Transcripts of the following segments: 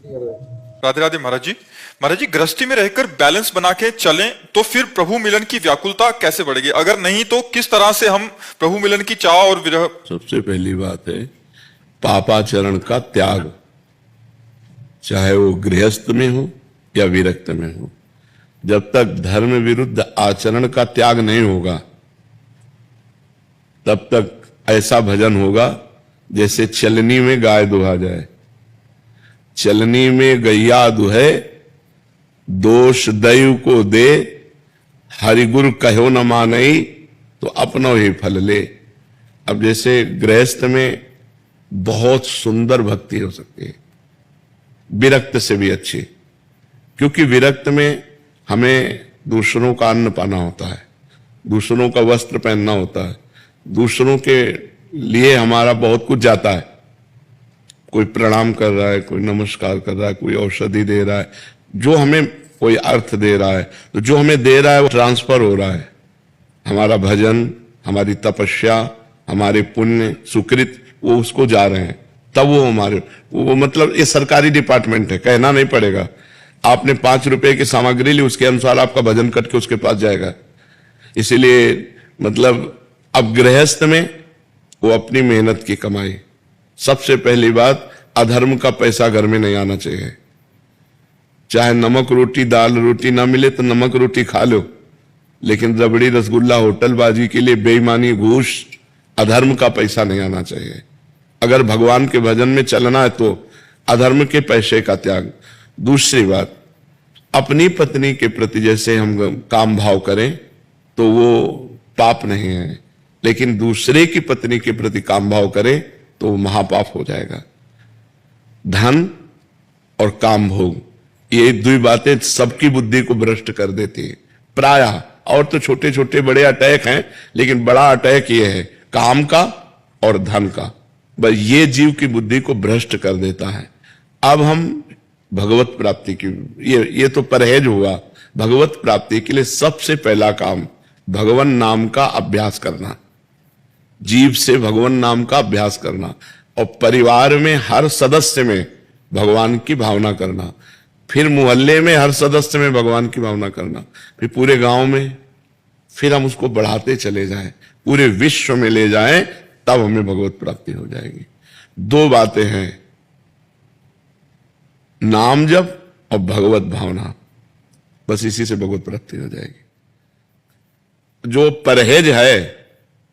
राधे राधे महाराज जी। महाराज जी, गृहस्थी में रहकर बैलेंस बना के चलें तो फिर प्रभु मिलन की व्याकुलता कैसे बढ़ेगी? अगर नहीं तो किस तरह से हम प्रभु मिलन की चाह और विरह? सबसे पहली बात है पापाचरण का त्याग, चाहे वो गृहस्थ में हो या विरक्त में हो। जब तक धर्म विरुद्ध आचरण का त्याग नहीं होगा तब तक ऐसा भजन होगा जैसे चलनी में गाय दुहा जाए। चलनी में गैया दुहे, दोष दैव को दे, हरिगुरु कहो न मानई, तो अपनो ही फल ले। अब जैसे गृहस्थ में बहुत सुंदर भक्ति हो सकती है, विरक्त से भी अच्छी, क्योंकि विरक्त में हमें दूसरों का अन्न पाना होता है, दूसरों का वस्त्र पहनना होता है, दूसरों के लिए हमारा बहुत कुछ जाता है। कोई प्रणाम कर रहा है, कोई नमस्कार कर रहा है, कोई औषधि दे रहा है, जो हमें कोई अर्थ दे रहा है, तो जो हमें दे रहा है वो ट्रांसफर हो रहा है। हमारा भजन, हमारी तपस्या, हमारे पुण्य सुकृत, वो उसको जा रहे हैं, तब वो हमारे वो मतलब ये सरकारी डिपार्टमेंट है, कहना नहीं पड़ेगा। आपने 5 रुपए की सामग्री ली, उसके अनुसार आपका भजन कट के उसके पास जाएगा। इसीलिए मतलब अब गृहस्थ में वो अपनी मेहनत की कमाई। सबसे पहली बात, अधर्म का पैसा घर में नहीं आना चाहिए। चाहे नमक रोटी दाल रोटी ना मिले तो नमक रोटी खा लो, लेकिन रबड़ी रसगुल्ला होटलबाजी के लिए बेईमानी घूस अधर्म का पैसा नहीं आना चाहिए। अगर भगवान के भजन में चलना है तो अधर्म के पैसे का त्याग। दूसरी बात, अपनी पत्नी के प्रति जैसे हम काम भाव करें तो वो पाप नहीं है, लेकिन दूसरे की पत्नी के प्रति काम भाव करें तो वो महापाप हो जाएगा। धन और काम भोग, ये दो बातें सबकी बुद्धि को भ्रष्ट कर देती है प्रायः। और तो छोटे छोटे बड़े अटैक हैं, लेकिन बड़ा अटैक ये है काम का और धन का। बस ये जीव की बुद्धि को भ्रष्ट कर देता है। अब हम भगवत प्राप्ति की, ये तो परहेज हुआ। भगवत प्राप्ति के लिए सबसे पहला काम भगवान नाम का अभ्यास करना, जीव से भगवान नाम का अभ्यास करना, और परिवार में हर सदस्य में भगवान की भावना करना, फिर मोहल्ले में हर सदस्य में भगवान की भावना करना, फिर पूरे गांव में, फिर हम उसको बढ़ाते चले जाएं, पूरे विश्व में ले जाएं, तब हमें भगवत प्राप्ति हो जाएगी। 2 बातें हैं, नाम जप और भगवत भावना, बस इसी से भगवत प्राप्ति हो जाएगी। जो परहेज है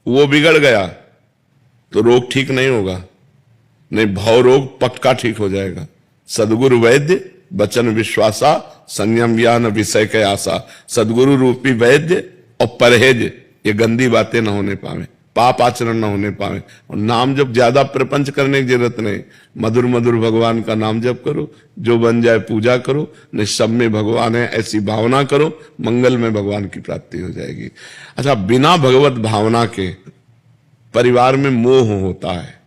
वो बिगड़ गया तो रोग ठीक नहीं होगा, नहीं भव रोग पक्का ठीक हो जाएगा। सदगुरु वैद्य वचन विश्वासा, संयम ज्ञान विषय के आशा। सदगुरु रूपी वैद्य और परहेज, ये गंदी बातें ना होने पावे, पाप आचरण ना होने पावे। और नाम जब ज्यादा प्रपंच करने की जरूरत नहीं, मधुर मधुर भगवान का नाम जप करो, जो बन जाए पूजा करो, नहीं सब में भगवान है ऐसी भावना करो, मंगल में भगवान की प्राप्ति हो जाएगी। अच्छा, बिना भगवत भावना के परिवार में मोह होता है।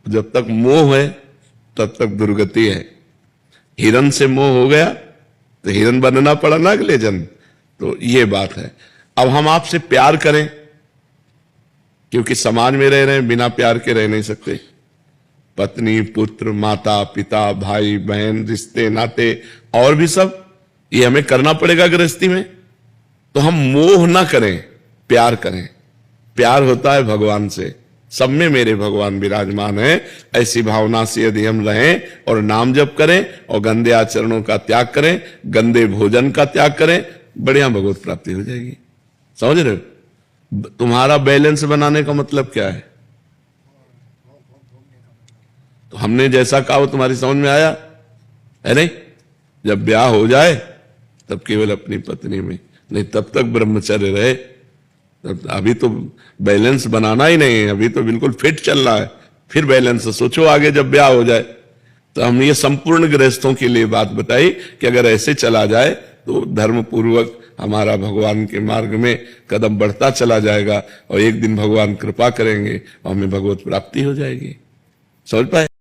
जब तक मोह है तब तक दुर्गति है। हिरन से मोह हो गया तो हिरन बनना पड़ा ना अगले जन्म। तो ये बात है। अब हम आपसे प्यार करें, क्योंकि समाज में रह रहे हैं, बिना प्यार के रह नहीं सकते। पत्नी, पुत्र, माता, पिता, भाई, बहन, रिश्ते नाते और भी सब, ये हमें करना पड़ेगा गृहस्थी में। तो हम मोह ना करें, प्यार करें। प्यार होता है भगवान से, सब में मेरे भगवान विराजमान है, ऐसी भावना से यदि हम रहें और नाम जप करें और गंदे आचरणों का त्याग करें, गंदे भोजन का त्याग करें, बढ़िया भगवत प्राप्ति हो जाएगी। समझ रहे हो? तुम्हारा बैलेंस बनाने का मतलब क्या है? तो हमने जैसा कहा वो तुम्हारी समझ में आया है नहीं? जब ब्याह हो जाए तब केवल अपनी पत्नी में, नहीं तब तक ब्रह्मचर्य रहे। तब अभी तो बैलेंस बनाना ही नहीं है, अभी तो बिल्कुल फिट चल रहा है, फिर बैलेंस सोचो आगे जब ब्याह हो जाए। तो हमने ये संपूर्ण गृहस्थों के लिए बात बताई कि अगर ऐसे चला जाए तो धर्म पूर्वक हमारा भगवान के मार्ग में कदम बढ़ता चला जाएगा, और एक दिन भगवान कृपा करेंगे और हमें भगवत प्राप्ति हो जाएगी। समझ पाए?